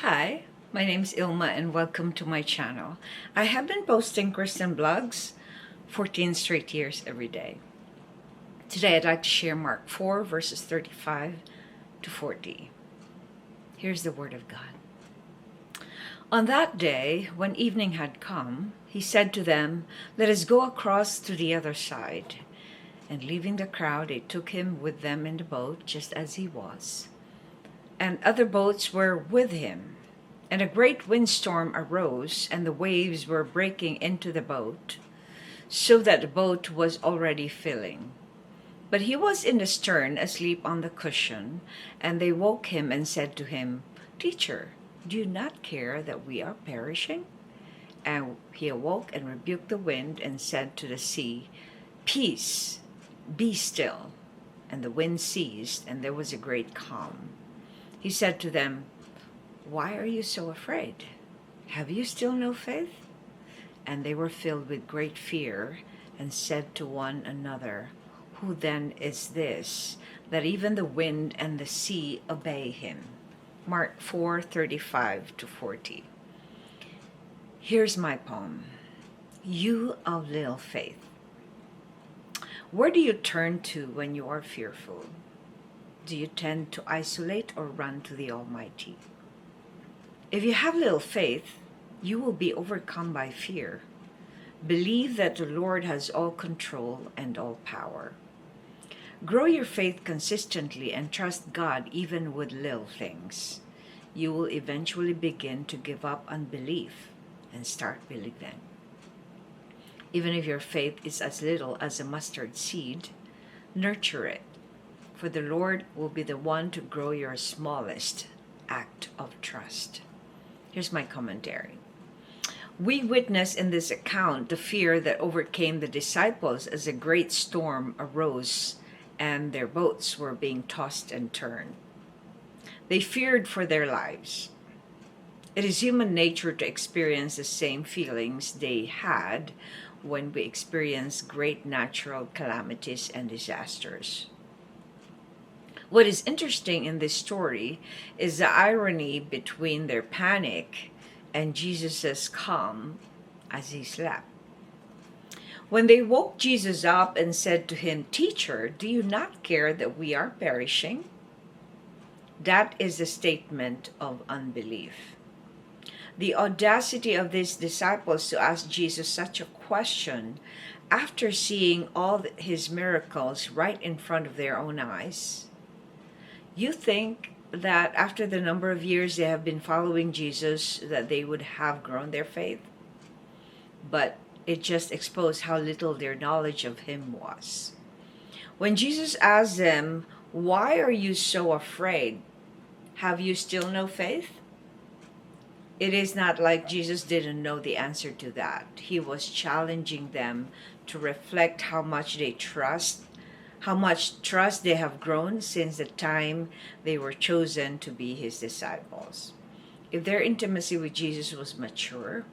Hi, my name is Ilma and welcome to my channel. I have been posting Christian blogs 14 straight years every day. Today I'd like to share Mark 4 verses 35 to 40. Here's the word of God. On that day, when evening had come, he said to them, "Let us go across to the other side." And leaving the crowd, they took him with them in the boat, just as he was. And other boats were with him. And a great windstorm arose, and the waves were breaking into the boat, so that the boat was already filling. But he was in the stern, asleep on the cushion, and they woke him and said to him, "Teacher, do you not care that we are perishing?" And he awoke and rebuked the wind and said to the sea, "Peace, be still." And the wind ceased, and there was a great calm. He said to them, "Why are you so afraid? Have you still no faith?" And they were filled with great fear and said to one another, "Who then is this, that even the wind and the sea obey him?" Mark 4:35 to 40. Here's my poem. You of little faith. Where do you turn to when you are fearful? Do you tend to isolate or run to the Almighty? If you have little faith, you will be overcome by fear. Believe that the Lord has all control and all power. Grow your faith consistently and trust God even with little things. You will eventually begin to give up unbelief and start believing. Even if your faith is as little as a mustard seed, nurture it, for the Lord will be the one to grow your smallest act of trust. Here's my commentary. We witness in this account the fear that overcame the disciples as a great storm arose and their boats were being tossed and turned. They feared for their lives. It is human nature to experience the same feelings they had when we experience great natural calamities and disasters. What is interesting in this story is the irony between their panic and Jesus' calm as he slept. When they woke Jesus up and said to him, "Teacher, do you not care that we are perishing?" That is a statement of unbelief. The audacity of these disciples to ask Jesus such a question after seeing all his miracles right in front of their own eyes. You think that after the number of years they have been following Jesus that they would have grown their faith? But it just exposed how little their knowledge of him was. When Jesus asked them, "Why are you so afraid? Have you still no faith?" It is not like Jesus didn't know the answer to that. He was challenging them to reflect how much trust they have grown since the time they were chosen to be his disciples. If their intimacy with Jesus was mature,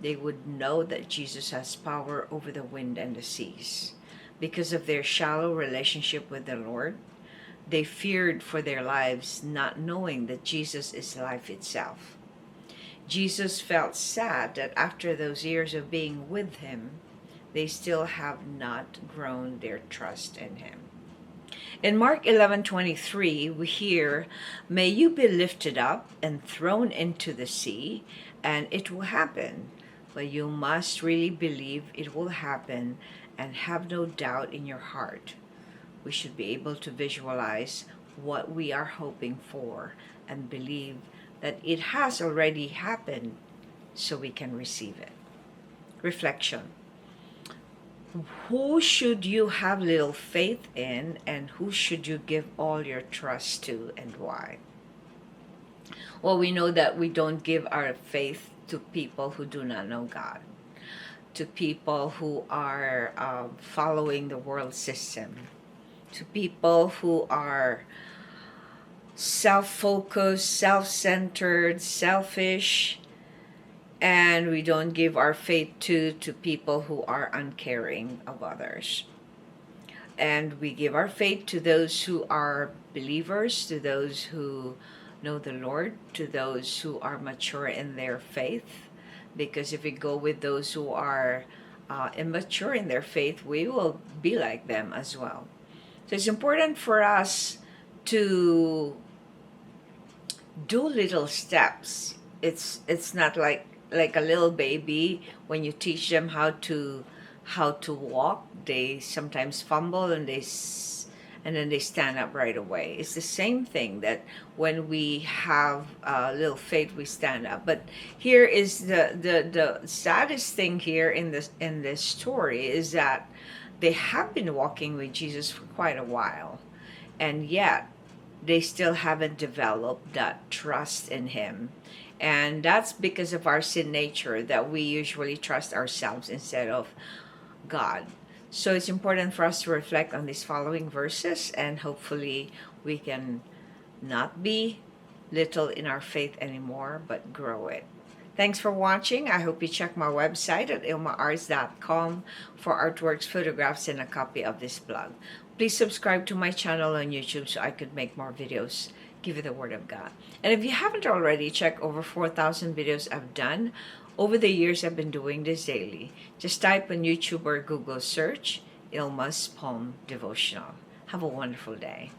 they would know that Jesus has power over the wind and the seas. Because of their shallow relationship with the Lord, they feared for their lives, not knowing that Jesus is life itself. Jesus felt sad that after those years of being with him, they still have not grown their trust in him. In Mark 11:23, we hear, "May you be lifted up and thrown into the sea, and it will happen." But you must really believe it will happen and have no doubt in your heart. We should be able to visualize what we are hoping for and believe that it has already happened so we can receive it. Reflection. Who should you have little faith in, and who should you give all your trust to, and why? Well, we know that we don't give our faith to people who do not know God, to people who are following the world system, to people who are self-focused, self-centered, selfish, and we don't give our faith to people who are uncaring of others. And we give our faith to those who are believers, to those who know the Lord, to those who are mature in their faith. Because if we go with those who are immature in their faith, we will be like them as well. So it's important for us to do little steps. It's not like a little baby. When you teach them how to walk, they sometimes fumble and and then they stand up right away. It's the same thing that when we have a little faith, we stand up. But here is the saddest thing here in this story is that they have been walking with Jesus for quite a while, and yet they still haven't developed that trust in him. And that's because of our sin nature, that we usually trust ourselves instead of God. So it's important for us to reflect on these following verses, and hopefully we can not be little in our faith anymore, but grow it. Thanks for watching. I hope you check my website at ILMA'S.com for artworks, photographs, and a copy of this blog. Please subscribe to my channel on YouTube so I could make more videos. Give you the Word of God. And if you haven't already, check over 4,000 videos I've done. Over the years, I've been doing this daily. Just type on YouTube or Google search ILMA'S Poem Devotional. Have a wonderful day.